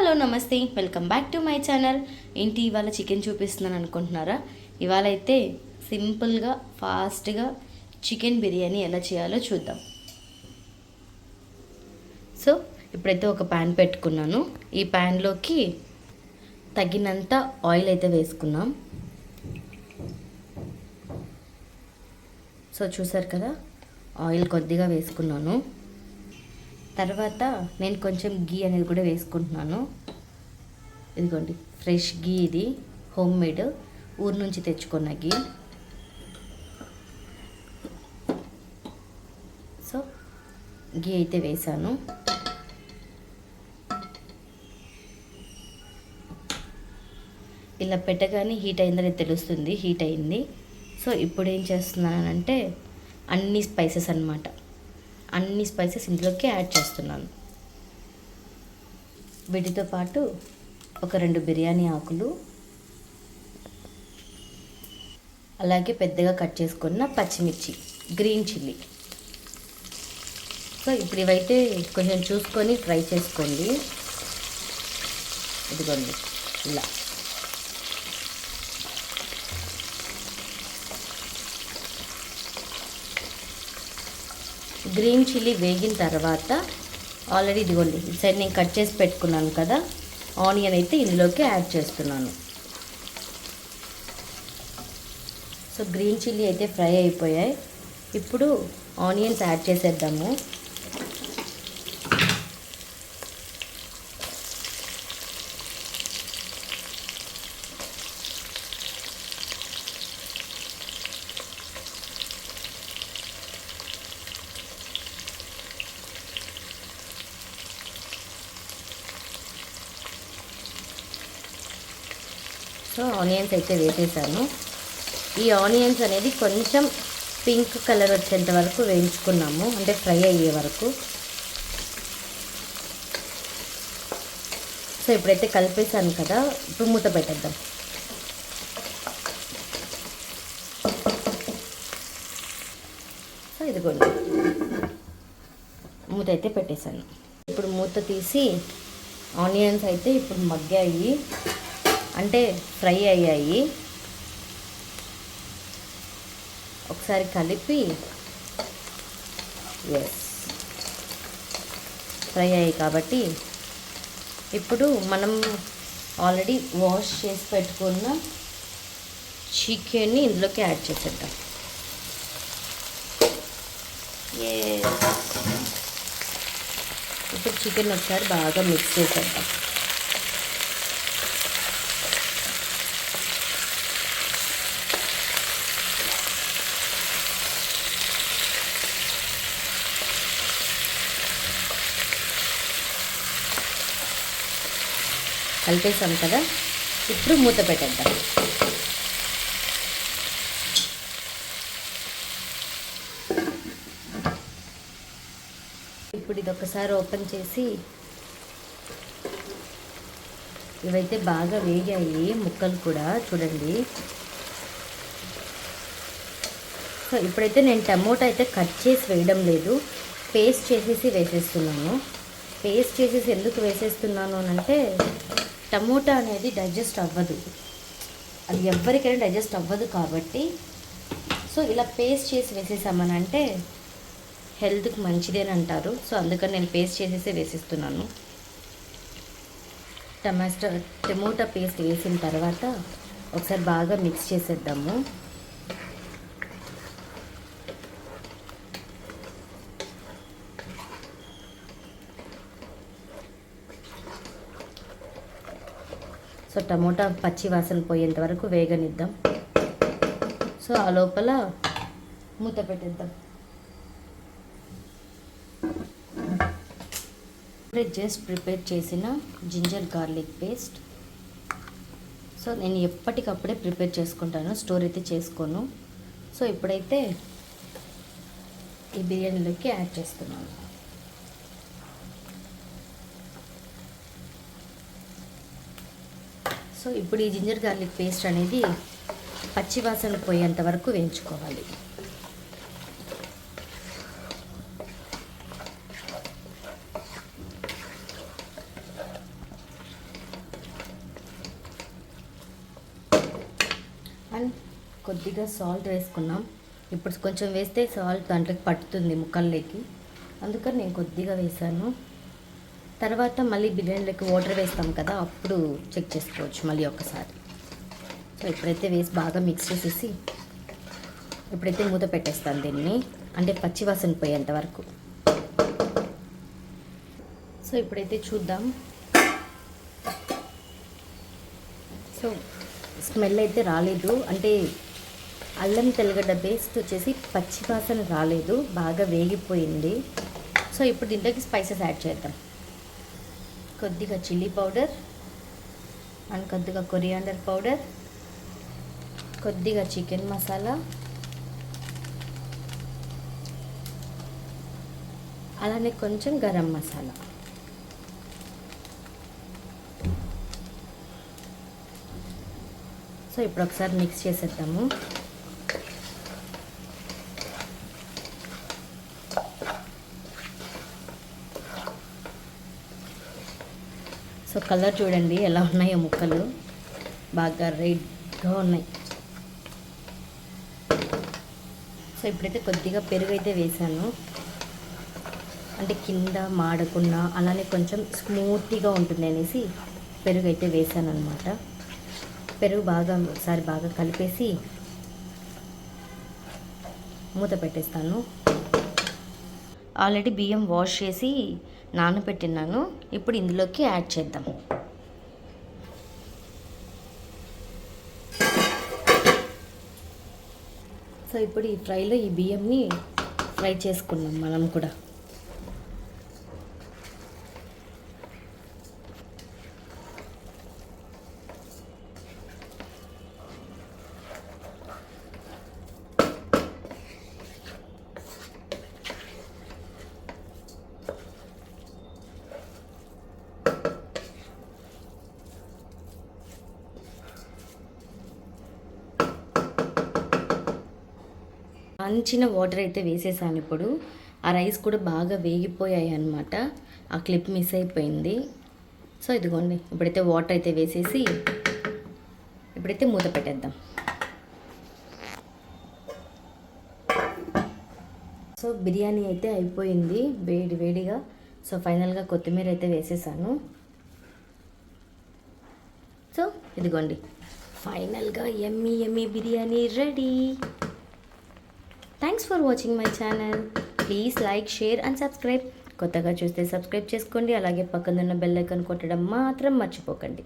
Hello నమస్తే, welcome back to my channel. ఏంటి ఇవాళ చికెన్ చూపిస్తున్నాను అనుకుంటున్నారా? ఇవాళ అయితే సింపుల్గా ఫాస్ట్గా చికెన్ బిర్యానీ ఎలా చేయాలో చూద్దాం. సో ఇప్పుడైతే ఒక ప్యాన్ పెట్టుకున్నాను. ఈ ప్యాన్లోకి తగినంత ఆయిల్ అయితే వేసుకున్నాం. సో చూసారు కదా, ఆయిల్ కొద్దిగా వేసుకున్నాను. తర్వాత నేను కొంచెం గీ అనేది కూడా వేసుకుంటున్నాను. ఇదిగోండి, ఫ్రెష్ గీ, ఇది హోమ్ మేడ్, ఊరు నుంచి తెచ్చుకున్న గీ. సో గీ అయితే వేసాను. ఇలా పెట్టగానే హీట్ అయిందని తెలుస్తుంది. హీట్ అయింది. సో ఇప్పుడు ఏం చేస్తున్నానంటే అన్ని స్పైసెస్ అన్నమాట, అన్ని స్పైసెస్ ఇందులోకి యాడ్ చేస్తున్నాను. వీటితో పాటు ఒక 2 బిర్యానీ ఆకులు, అలాగే పెద్దగా కట్ చేసుకున్న పచ్చిమిర్చి, గ్రీన్ చిల్లీ. సో ఇప్పుడు ఇవైతే కొంచెం చూసుకొని ఫ్రై చేసుకోండి. ఇదిగోండి ఇలా. గ్రీన్ చిల్లీ వేగిన తర్వాత ఆల్రెడీ ఇదిగోండి ఈ సైడ్ నేను కట్ చేసి పెట్టుకున్నాను కదా, ఆనియన్ అయితే ఇందులోకి యాడ్ చేస్తున్నాను. సో గ్రీన్ చిల్లీ అయితే ఫ్రై అయిపోయాయి. ఇప్పుడు ఆనియన్స్ యాడ్ చేసేద్దాము. సో ఆనియన్స్ అయితే వేసేసాను. ఈ ఆనియన్స్ అనేది కొంచెం పింక్ కలర్ వచ్చేంత వరకు వేయించుకున్నాము, అంటే ఫ్రై అయ్యే వరకు. సో ఇప్పుడైతే కలిపేసాను కదా, ఇప్పుడు మూత పెట్టేద్దాం. సో ఇదిగోండి, మూత అయితే పెట్టేశాను. ఇప్పుడు మూత తీసి ఆనియన్స్ అయితే ఇప్పుడు మగ్గాయి, అంటే ఫ్రై అయ్యాయి. ఒకసారి కలిపి, ఎస్ ఫ్రై అయ్యాయి కాబట్టి ఇప్పుడు మనం ఆల్రెడీ వాష్ చేసి పెట్టుకున్న చికెన్ని ఇందులోకి యాడ్ చేసేద్దాం. ఇప్పుడు చికెన్ ఒకసారి బాగా మిక్స్ చేసేద్దాం. కలిపేసాం కదా, ఇప్పుడు మూత పెట్టేద్దాం. ఇప్పుడు ఇది ఒకసారి ఓపెన్ చేసి, ఇవైతే బాగా వేగాయి ముక్కలు కూడా, చూడండి. సో ఇప్పుడైతే నేను టమోటా అయితే కట్ చేసి వేయడం లేదు, పేస్ట్ చేసేసి వేసేస్తున్నాను. పేస్ట్ చేసేసి ఎందుకు వేసేస్తున్నాను అంటే టమోటా అనేది డైజెస్ట్ అవ్వదు, అది ఎవరికైనా డైజెస్ట్ అవ్వదు కాబట్టి. సో ఇలా పేస్ట్ చేసి వేసేసామని అంటే హెల్త్కి మంచిదేని అంటారు. సో అందుకని నేను పేస్ట్ చేసేసి వేసేస్తున్నాను. టమోటా పేస్ట్ వేసిన తర్వాత ఒకసారి బాగా మిక్స్ చేసేద్దాము. సో టమోటా పచ్చి వాసన పోయేంత వరకు వేగనిద్దాం. సో ఆ లోపల మూత పెట్టేద్దాం. ఇప్పుడే జస్ట్ ప్రిపేర్ చేసిన జింజర్ గార్లిక్ పేస్ట్. సో నేను ఎప్పటికప్పుడే ప్రిపేర్ చేసుకుంటాను, స్టోర్ అయితే చేసుకోను. సో ఇప్పుడైతే ఈ బిర్యానీలోకి యాడ్ చేస్తున్నాను. సో ఇప్పుడు ఈ జింజర్ గార్లిక్ పేస్ట్ అనేది పచ్చివాసన పోయేంత వరకు వేయించుకోవాలి. కొద్దిగా సాల్ట్ వేసుకున్నాం. ఇప్పుడు కొంచెం వేస్తే సాల్ట్ దాంట్లోకి పట్టుతుంది ముక్కల్లోకి, అందుకని నేను కొద్దిగా వేసాను. తర్వాత మళ్ళీ బిర్యానీలోకి వాటర్ వేస్తాం కదా, అప్పుడు చెక్ చేసుకోవచ్చు మళ్ళీ ఒకసారి. సో ఇప్పుడైతే వేసి బాగా మిక్స్ చేసేసి ఇప్పుడైతే మూత పెట్టేస్తాను దీన్ని, అంటే పచ్చివాసన పోయేంత వరకు. సో ఇప్పుడైతే చూద్దాం. సో స్మెల్ అయితే రాలేదు, అంటే అల్లం తెల్లగడ్డ పేస్ట్ వచ్చేసి పచ్చివాసన రాలేదు, బాగా వేగిపోయింది. సో ఇప్పుడు దీంట్లోకి స్పైసెస్ యాడ్ చేద్దాం. కొద్దిగా చిల్లీ పౌడర్ అండ్ కొద్దిగా కొరియాండర్ పౌడర్, కొద్దిగా చికెన్ మసాలా, అలానే కొంచెం గరం మసాలా. సో ఇప్పుడు ఒకసారి మిక్స్ చేసేద్దాము. సో కలర్ చూడండి ఎలా ఉన్నాయో ముక్కలు, బాగా రెడ్గా ఉన్నాయి. సో ఇప్పుడైతే కొద్దిగా పెరుగు అయితే వేసాను, అంటే కింద మాడకుండా అలానే కొంచెం స్మూత్గా ఉంటుంది అనేసి పెరుగు అయితే వేసాను అనమాట. పెరుగు బాగా ఒకసారి బాగా కలిపేసి మూత పెట్టేస్తాను. ఆల్రెడీ బియ్యం వాష్ చేసి నానబెట్టినాను, ఇప్పుడు ఇందులోకి యాడ్ చేద్దాం. సో ఇప్పుడు ఈ ఫ్రైలో ఈ బియ్యంని ఫ్రై చేసుకున్నాం మనం కూడా. మంచిన వాటర్ అయితే వేసేసాను. ఇప్పుడు ఆ రైస్ కూడా బాగా వేగిపోయాయి అన్నమాట, ఆ క్లిప్ మిస్ అయిపోయింది. సో ఇదిగోండి, ఇప్పుడైతే వాటర్ అయితే వేసేసి ఇప్పుడైతే మూత పెట్టేద్దాం. సో బిర్యానీ అయితే అయిపోయింది వేడి వేడిగా. సో ఫైనల్గా కొత్తిమీర అయితే వేసేసాను. సో ఇదిగోండి, ఫైనల్గా yummy yummy biryani ready. Thanks for watching my channel. Please like, share and subscribe. కొత్తగా చూస్తే సబ్స్క్రైబ్ చేసుకోండి, అలాగే పక్కనున్న బెల్ ఐకాన్ కొట్టడం మాత్రం మర్చిపోకండి.